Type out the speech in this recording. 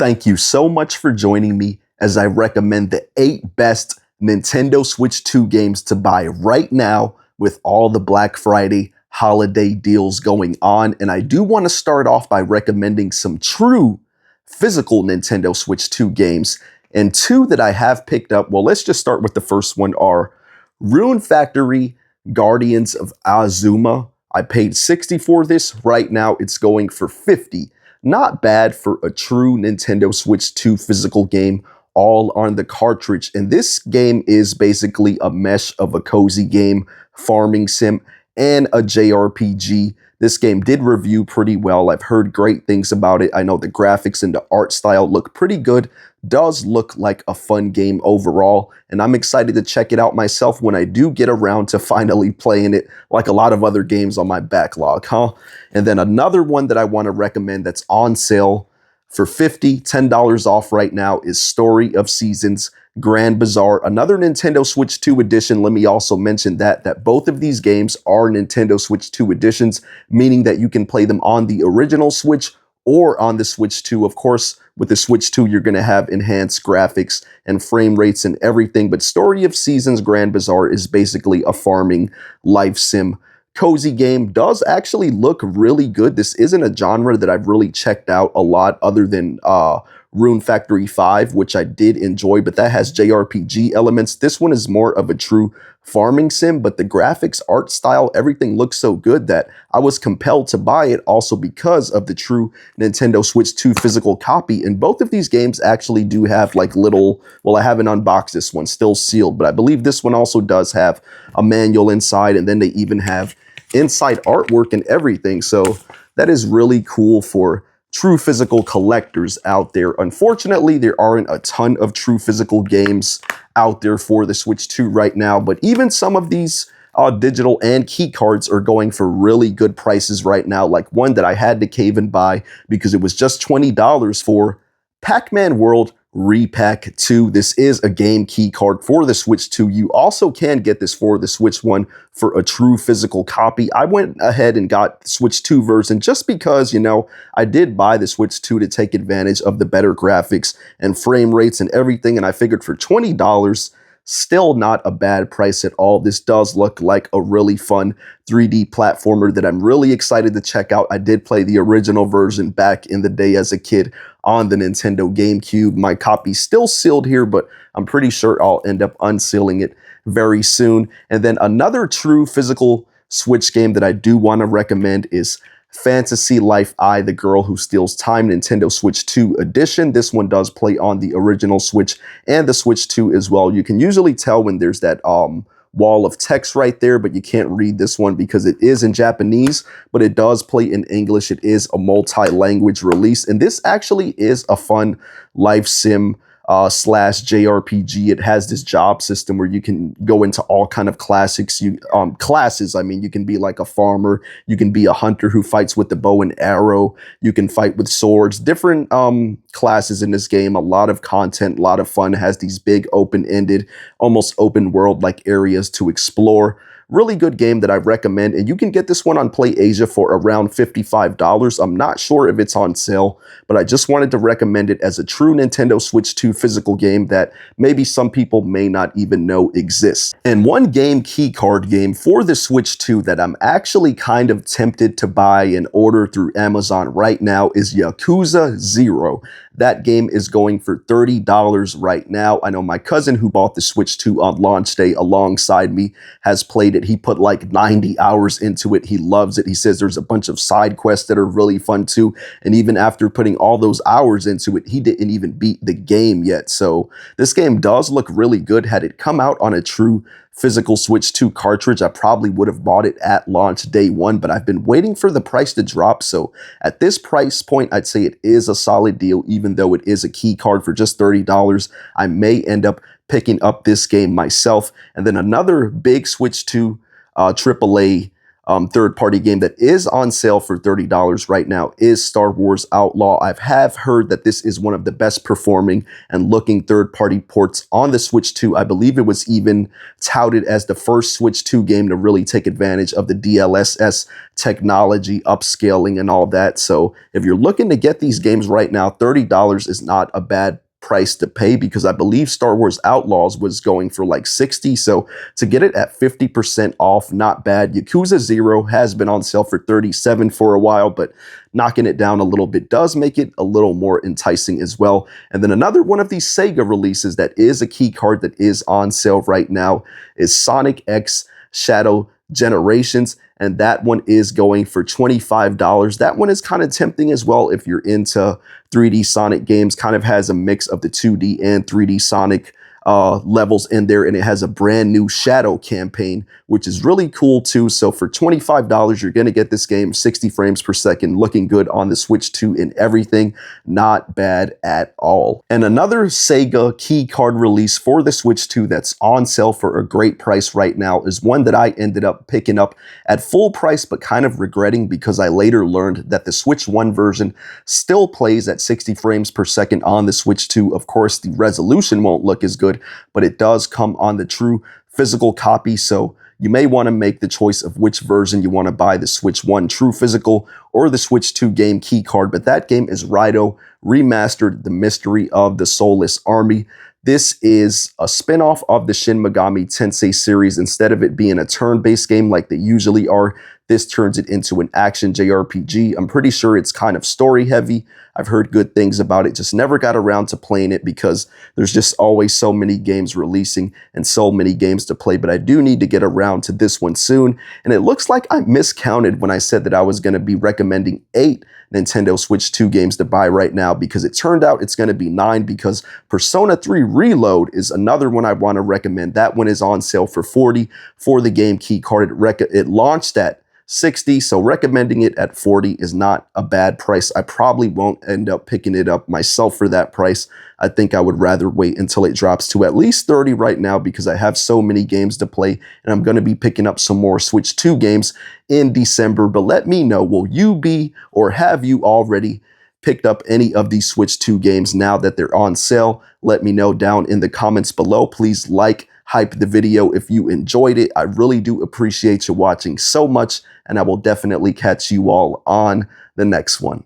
Thank you so much for joining me as I recommend the 8 best Nintendo Switch 2 games to buy right now with all the Black Friday holiday deals going on. And I do want to start off by recommending some true physical Nintendo Switch 2 games. And 2 that I have picked up, well, let's just start with the first one, are Rune Factory Guardians of Azuma. I paid $60 for this. Right now it's going for $50. Not bad for a true Nintendo Switch 2 physical game, all on the cartridge. And this game is basically a mesh of a cozy game, farming sim, and a JRPG. This game did review pretty well. I've heard great things about it. I know the graphics and the art style look pretty good. Does look like a fun game overall, and I'm excited to check it out myself when I do get around to finally playing it, like a lot of other games on my backlog, And then another one that I want to recommend that's on sale for $10 off right now is Story of Seasons Grand Bazaar, another Nintendo Switch 2 edition. Let me also mention that both of these games are Nintendo Switch 2 editions, meaning that you can play them on the original Switch or on the Switch 2. Of course, with the Switch 2, you're going to have enhanced graphics and frame rates and everything. But Story of Seasons Grand Bazaar is basically a farming life sim cozy game. Does actually look really good. This isn't a genre that I've really checked out a lot other than Rune Factory 5, which I did enjoy, but that has JRPG elements. This one is more of a true farming sim, but the graphics, art style, everything looks so good that I was compelled to buy it, also because of the true Nintendo Switch 2 physical copy. And both of these games actually do have like little, well, I haven't unboxed this one, still sealed, but I believe this one also does have a manual inside, and then they even have inside artwork and everything. So that is really cool for true physical collectors out there. Unfortunately, there aren't a ton of true physical games out there for the Switch 2 right now, but even some of these digital and key cards are going for really good prices right now. Like one that I had to cave and buy because it was just $20 for Pac-Man World Repack 2. This is a game key card for the Switch 2. You also can get this for the Switch 1 for a true physical copy. I went ahead and got the Switch 2 version just because, you know, I did buy the Switch 2 to take advantage of the better graphics and frame rates and everything, and I figured for $20, still not a bad price at all. This does look like a really fun 3D platformer that I'm really excited to check out. I did play the original version back in the day as a kid on the Nintendo GameCube. My copy's still sealed here, but I'm pretty sure I'll end up unsealing it very soon. And then another true physical Switch game that I do want to recommend is Fantasy Life I, The Girl Who Steals Time Nintendo Switch 2 edition. This one does play on the original Switch and the Switch 2 as well. You can usually tell when there's that wall of text right there, but you can't read this one because it is in Japanese, but it does play in English. It is a multi-language release, and this actually is a fun life sim slash JRPG. It has this job system where you can go into all kind of classes. You can be like a farmer, you can be a hunter who fights with the bow and arrow, you can fight with swords, different classes in this game. A lot of content, a lot of fun. It has these big open-ended, almost open world like areas to explore. Really good game that I recommend, and you can get this one on PlayAsia for around $55. I'm not sure if it's on sale, but I just wanted to recommend it as a true Nintendo Switch 2 physical game that maybe some people may not even know exists. And one game key card game for the Switch 2 that I'm actually kind of tempted to buy and order through Amazon right now is Yakuza 0. That game is going for $30 right now. I know my cousin who bought the Switch 2 on launch day alongside me has played it. He put like 90 hours into it. He loves it. He says there's a bunch of side quests that are really fun too. And even after putting all those hours into it, he didn't even beat the game yet. So this game does look really good. Had it come out on a true physical Switch 2 cartridge, I probably would have bought it at launch day one, but I've been waiting for the price to drop. So at this price point, I'd say it is a solid deal, even though it is a key card for just $30. I may end up picking up this game myself. And then another big Switch 2 AAA third-party game that is on sale for $30 right now is Star Wars Outlaw. I have heard that this is one of the best performing and looking third-party ports on the Switch 2. I believe it was even touted as the first Switch 2 game to really take advantage of the DLSS technology, upscaling, and all that. So if you're looking to get these games right now, $30 is not a bad price to pay, because I believe Star Wars Outlaws was going for like 60. So to get it at 50% off, not bad. Yakuza 0 has been on sale for 37 for a while, but knocking it down a little bit does make it a little more enticing as well. And then another one of these Sega releases that is a key card that is on sale right now is Sonic X Shadow Generations, and that one is going for $25. That one is kind of tempting as well if you're into 3D Sonic games. Kind of has a mix of the 2D and 3D Sonic levels in there, and it has a brand new Shadow campaign, which is really cool too. So for $25, you're going to get this game 60 frames per second, looking good on the Switch 2 and everything. Not bad at all. And another Sega key card release for the Switch 2 that's on sale for a great price right now is one that I ended up picking up at full price, but kind of regretting, because I later learned that the Switch 1 version still plays at 60 frames per second on the Switch 2. Of course, the resolution won't look as good, but it does come on the true physical copy. So you may want to make the choice of which version you want to buy, the Switch 1 true physical or the Switch 2 game key card. But that game is Raiden Remastered: The Mystery of the Soulless Army. This is a spin-off of the Shin Megami Tensei series. Instead of it being a turn-based game like they usually are, this turns it into an action JRPG. I'm pretty sure it's kind of story-heavy. I've heard good things about it, just never got around to playing it because there's just always so many games releasing and so many games to play. But I do need to get around to this one soon. And it looks like I miscounted when I said that I was going to be recommending 8 Nintendo Switch 2 games to buy right now, because it turned out it's going to be 9, because Persona 3 Reload is another one I want to recommend. That one is on sale for 40 for the game key card. It launched at 60, so recommending it at 40 is not a bad price. I probably won't end up picking it up myself for that price. I think I would rather wait until it drops to at least 30 right now, because I have so many games to play, and I'm going to be picking up some more Switch 2 games in December. But let me know, will you be, or have you already picked up any of these Switch 2 games now that they're on sale? Let me know down in the comments below. Please hype the video if you enjoyed it. I really do appreciate you watching so much, and I will definitely catch you all on the next one.